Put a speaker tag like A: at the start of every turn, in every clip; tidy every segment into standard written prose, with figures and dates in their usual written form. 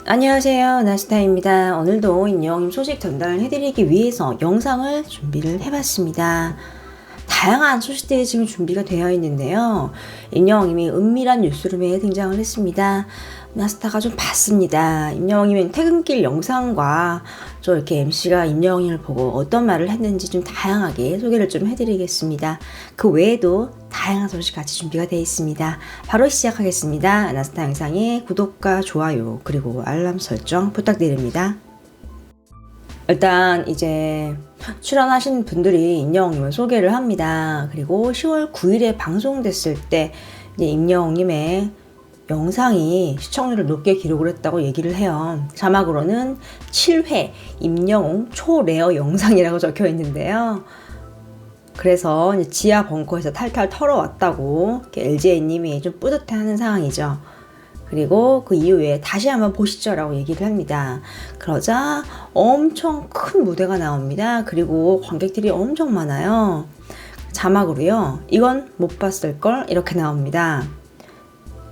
A: 안녕하세요, 나스타입니다. 오늘도 임영웅님 소식 전달을 해드리기 위해서 영상을 준비를 해봤습니다. 다양한 소식들이 지금 준비가 되어 있는데요. 임영웅님이 은밀한 뉴스룸에 등장을 했습니다. 나스타가 좀 봤습니다. 임영웅님은 퇴근길 영상과 저 이렇게 MC가 임영웅님을 보고 어떤 말을 했는지 좀 다양하게 소개를 좀 해드리겠습니다. 그 외에도 다양한 소식 같이 준비가 되어 있습니다. 바로 시작하겠습니다. 나스타 영상에 구독과 좋아요 그리고 알람 설정 부탁드립니다. 일단 이제 출연하신 분들이 임영웅님을 소개를 합니다. 그리고 10월 9일에 방송됐을 때 이제 임영웅님의 영상이 시청률을 높게 기록을 했다고 얘기를 해요. 자막으로는 7회 임영웅 초레어 영상이라고 적혀 있는데요. 그래서 이제 지하 벙커에서 탈탈 털어왔다고 LJ님이 좀 뿌듯해하는 상황이죠. 그리고 그 이후에 다시 한번 보시죠 라고 얘기를 합니다. 그러자 엄청 큰 무대가 나옵니다. 그리고 관객들이 엄청 많아요. 자막으로요, 이건 못 봤을걸 이렇게 나옵니다.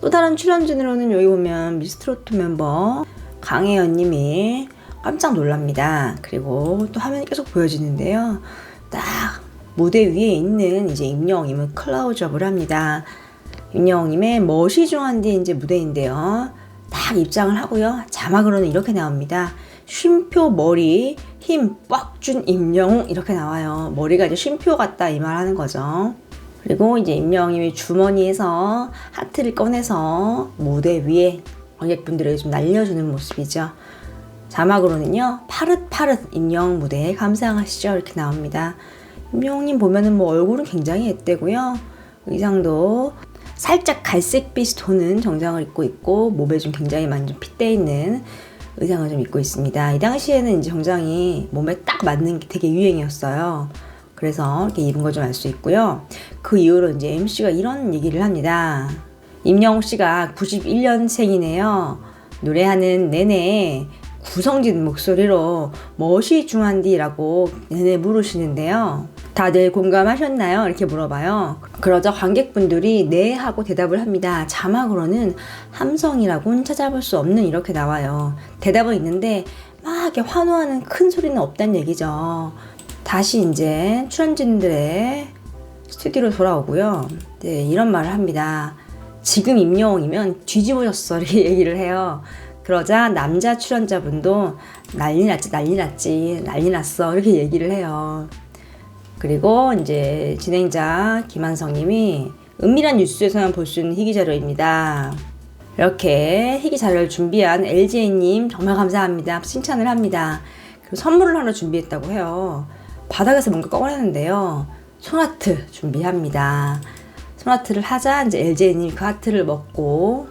A: 또 다른 출연진으로는 여기 보면 미스트롯 멤버 강혜연 님이 깜짝 놀랍니다. 그리고 또 화면이 계속 보여지는데요. 딱 무대 위에 있는 이제 임영웅님은 클로즈업을 합니다. 임영웅님의 멋이 중한 뒤 이제 무대인데요. 딱 입장을 하고요. 자막으로는 이렇게 나옵니다. 쉼표 머리 힘 빡 준 임영웅 이렇게 나와요. 머리가 이제 쉼표 같다 이 말 하는 거죠. 그리고 이제 임영웅님이 주머니에서 하트를 꺼내서 무대 위에 관객분들에게 좀 날려주는 모습이죠. 자막으로는요, 파릇파릇 임영웅 무대에 감상하시죠 이렇게 나옵니다. 임영웅님 보면은 뭐 얼굴은 굉장히 앳되고요. 의상도 살짝 갈색빛이 도는 정장을 입고 있고 몸에 좀 굉장히 많이 좀 핏대 있는 의상을 좀 입고 있습니다. 이 당시에는 이제 정장이 몸에 딱 맞는 게 되게 유행이었어요. 그래서 이렇게 입은 걸 좀 알 수 있고요. 그 이후로 이제 MC가 이런 얘기를 합니다. 임영웅 씨가 91년생이네요. 노래하는 내내 구성진 목소리로 멋이 중한디라고 내내 물으시는데요. 다들 공감하셨나요? 이렇게 물어봐요. 그러자 관객분들이 네 하고 대답을 합니다. 자막으로는 함성이라고는 찾아볼 수 없는 이렇게 나와요. 대답은 있는데 막 이렇게 환호하는 큰 소리는 없다는 얘기죠. 다시 이제 출연진들의 스튜디오로 돌아오고요. 네, 이런 말을 합니다. 지금 임영웅이면 뒤집어졌어 이렇게 얘기를 해요. 그러자 남자 출연자분도 난리 났어 이렇게 얘기를 해요. 그리고 이제 진행자 김한성 님이 은밀한 뉴스에서만 볼 수 있는 희귀 자료입니다. 이렇게 희귀 자료를 준비한 LJ님 정말 감사합니다. 칭찬을 합니다. 그리고 선물을 하나 준비했다고 해요. 바닥에서 뭔가 꺼내는데요. 손하트 준비합니다. 손하트를 하자 이제 LJ님이 그 하트를 먹고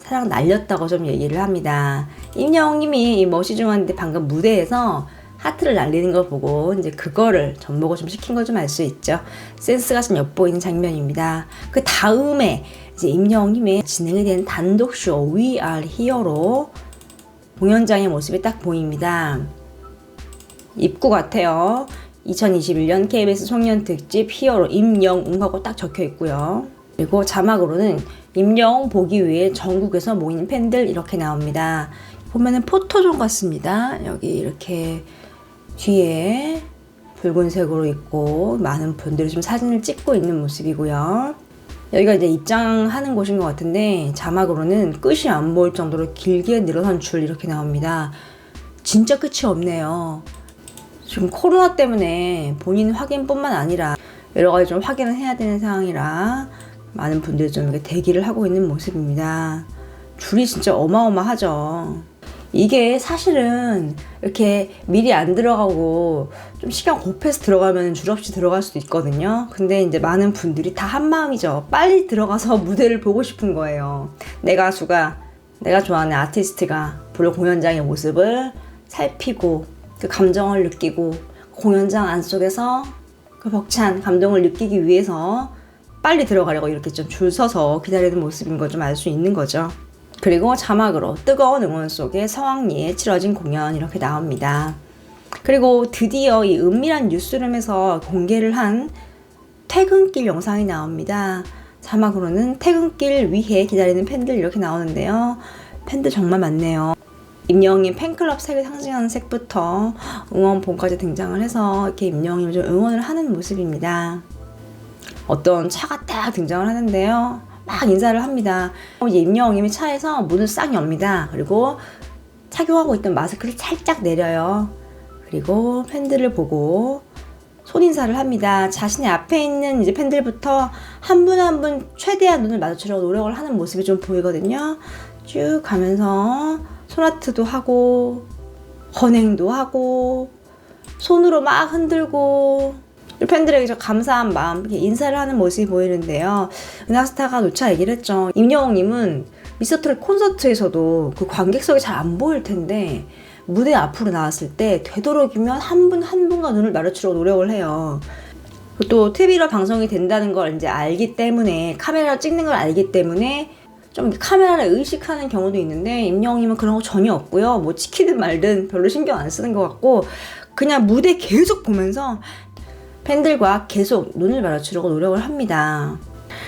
A: 사랑 날렸다고 좀 얘기를 합니다. 임영웅님이 멋이 중한데 방금 무대에서 하트를 날리는 걸 보고 이제 그거를 접목을 좀 시킨 걸 좀 알 수 있죠. 센스가 좀 엿보이는 장면입니다. 그 다음에 이제 임영웅님의 진행이 된 단독쇼 We Are Here로 공연장의 모습이 딱 보입니다. 입구 같아요. 2021년 KBS 송년 특집 히어로 임영웅하고 딱 적혀 있고요. 그리고 자막으로는 임영웅 보기 위해 전국에서 모이는 팬들 이렇게 나옵니다. 보면은 포토존 같습니다. 여기 이렇게 뒤에 붉은색으로 있고 많은 분들이 좀 사진을 찍고 있는 모습이고요. 여기가 이제 입장하는 곳인 것 같은데 자막으로는 끝이 안 보일 정도로 길게 늘어선 줄 이렇게 나옵니다. 진짜 끝이 없네요. 지금 코로나 때문에 본인 확인뿐만 아니라 여러 가지 좀 확인을 해야 되는 상황이라 많은 분들이 좀 이렇게 대기를 하고 있는 모습입니다. 줄이 진짜 어마어마하죠. 이게 사실은 이렇게 미리 안 들어가고 좀 시간 곱해서 들어가면 줄 없이 들어갈 수도 있거든요. 근데 이제 많은 분들이 다 한마음이죠. 빨리 들어가서 무대를 보고 싶은 거예요. 내 가수가, 내가 좋아하는 아티스트가 물론 공연장의 모습을 살피고 그 감정을 느끼고 공연장 안속에서 그 벅찬 감동을 느끼기 위해서 빨리 들어가려고 이렇게 좀 줄 서서 기다리는 모습인 걸 좀 알 수 있는 거죠. 그리고 자막으로 뜨거운 응원 속에 서왕리에 치러진 공연 이렇게 나옵니다. 그리고 드디어 이 은밀한 뉴스룸에서 공개를 한 퇴근길 영상이 나옵니다. 자막으로는 퇴근길 위해 기다리는 팬들 이렇게 나오는데요. 팬들 정말 많네요. 임영웅 팬클럽 색을 상징하는 색부터 응원봉까지 등장을 해서 이렇게 임영웅을 좀 응원을 하는 모습입니다. 어떤 차가 딱 등장을 하는데요. 막 인사를 합니다. 이제 임영웅이 차에서 문을 싹 엽니다. 그리고 착용하고 있던 마스크를 살짝 내려요. 그리고 팬들을 보고 손인사를 합니다. 자신의 앞에 있는 이제 팬들부터 한 분 한 분 최대한 눈을 마주치려고 노력을 하는 모습이 좀 보이거든요. 쭉 가면서 손아트도 하고 헌행도 하고 손으로 막 흔들고 팬들에게 좀 감사한 마음, 이렇게 인사를 하는 모습이 보이는데요. 은하스타가 누차 얘기를 했죠. 임영웅님은 미스터트롯 콘서트에서도 그 관객석이 잘 안 보일 텐데 무대 앞으로 나왔을 때 되도록이면 한 분 한 분과 눈을 마주치려고 노력을 해요. 또 TV로 방송이 된다는 걸 이제 알기 때문에, 카메라로 찍는 걸 알기 때문에 좀 카메라를 의식하는 경우도 있는데 임영웅님은 그런 거 전혀 없고요. 뭐 찍히든 말든 별로 신경 안 쓰는 것 같고 그냥 무대 계속 보면서 팬들과 계속 눈을 마주치려고 노력을 합니다.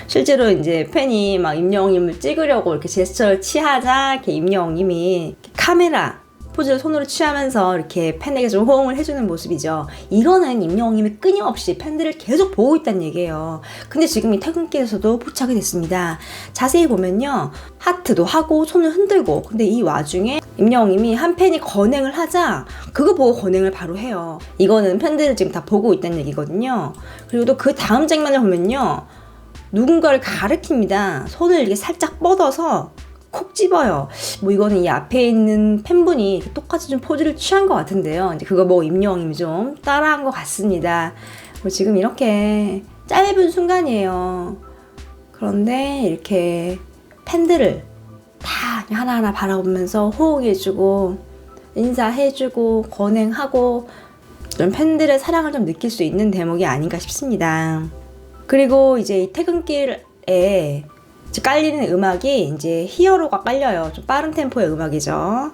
A: 실제로 이제 팬이 막 임영웅님을 찍으려고 이렇게 제스처를 취하자 이렇게 임영웅님이 카메라 포즈를 손으로 취하면서 이렇게 팬에게 좀 호응을 해주는 모습이죠. 이거는 임영웅님이 끊임없이 팬들을 계속 보고 있다는 얘기예요. 근데 지금 이 퇴근길에서도 포착이 됐습니다. 자세히 보면요. 하트도 하고 손을 흔들고, 근데 이 와중에 임영웅님이 한 팬이 건행을 하자 그거 보고 건행을 바로 해요. 이거는 팬들을 지금 다 보고 있다는 얘기거든요. 그리고 또 그 다음 장면을 보면요. 누군가를 가리킵니다. 손을 이렇게 살짝 뻗어서 콕 집어요. 뭐 이거는 이 앞에 있는 팬분이 똑같이 좀 포즈를 취한 것 같은데요. 이제 그거 보고 임영웅님이 좀 따라한 것 같습니다. 뭐 지금 이렇게 짧은 순간이에요. 그런데 이렇게 팬들을 다 하나하나 바라보면서 호응해주고 인사해주고 건행하고 좀 팬들의 사랑을 좀 느낄 수 있는 대목이 아닌가 싶습니다. 그리고 이제 이 퇴근길에 깔리는 음악이 이제 히어로가 깔려요. 좀 빠른 템포의 음악이죠.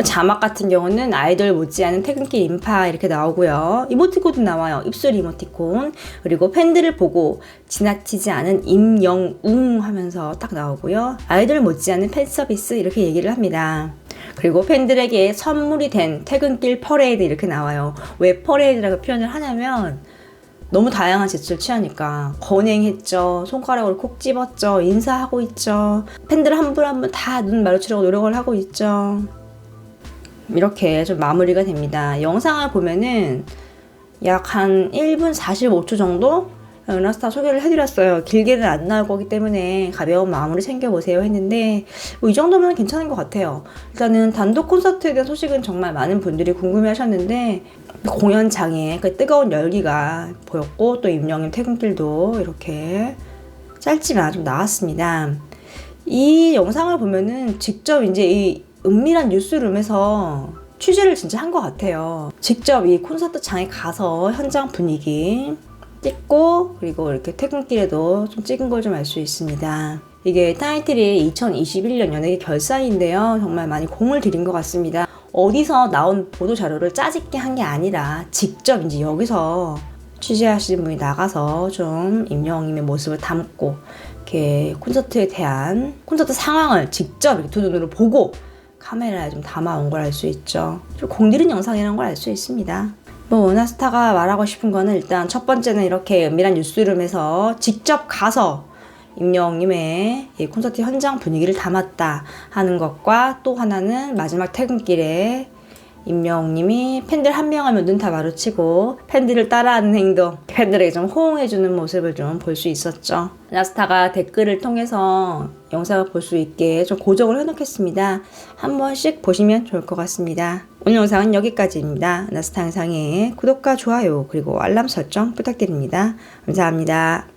A: 자막 같은 경우는 아이돌 못지않은 퇴근길 인파 이렇게 나오고요. 이모티콘도 나와요. 입술 이모티콘. 그리고 팬들을 보고 지나치지 않은 임영웅 하면서 딱 나오고요. 아이돌 못지않은 팬 서비스 이렇게 얘기를 합니다. 그리고 팬들에게 선물이 된 퇴근길 퍼레이드 이렇게 나와요. 왜 퍼레이드라고 표현을 하냐면 너무 다양한 제스처를 취하니까 건행했죠. 손가락으로 콕 집었죠. 인사하고 있죠. 팬들 한 분 한 분 다 눈 마주치려고 노력을 하고 있죠. 이렇게 좀 마무리가 됩니다. 영상을 보면은 약 한 1분 45초 정도 은하스타 소개를 해드렸어요. 길게는 안 나올 거기 때문에 가벼운 마음으로 챙겨보세요 했는데 뭐 이 정도면 괜찮은 것 같아요. 일단은 단독 콘서트에 대한 소식은 정말 많은 분들이 궁금해 하셨는데 공연장에 그 뜨거운 열기가 보였고 또 임영웅 퇴근길도 이렇게 짧지만 좀 나왔습니다. 이 영상을 보면은 직접 이제 이 은밀한 뉴스룸에서 취재를 진짜 한 것 같아요. 직접 이 콘서트장에 가서 현장 분위기 찍고 그리고 이렇게 퇴근길에도 좀 찍은 걸 좀 알 수 있습니다. 이게 타이틀이 2021년 연예계 결산인데요. 정말 많이 공을 들인 것 같습니다. 어디서 나온 보도 자료를 짜집게 한 게 아니라 직접 이제 여기서 취재하시는 분이 나가서 좀 임영웅님의 모습을 담고 이렇게 콘서트에 대한 콘서트 상황을 직접 이렇게 두 눈으로 보고 카메라에 좀 담아온 걸 알 수 있죠. 좀 공들인 영상이라는 걸 알 수 있습니다. 뭐 은하스타가 말하고 싶은 거는 일단 첫 번째는 이렇게 은밀한 뉴스룸에서 직접 가서 임영웅님의 이 콘서트 현장 분위기를 담았다 하는 것과 또 하나는 마지막 퇴근길에 임영웅님이 팬들 한 명 하면 눈 다 마주치고 팬들을 따라하는 행동, 팬들에게 좀 호응해주는 모습을 좀 볼 수 있었죠. 은하스타가 댓글을 통해서 영상을 볼 수 있게 좀 고정을 해놓겠습니다. 한 번씩 보시면 좋을 것 같습니다. 오늘 영상은 여기까지입니다. 은하스타 영상에 구독과 좋아요 그리고 알람 설정 부탁드립니다. 감사합니다.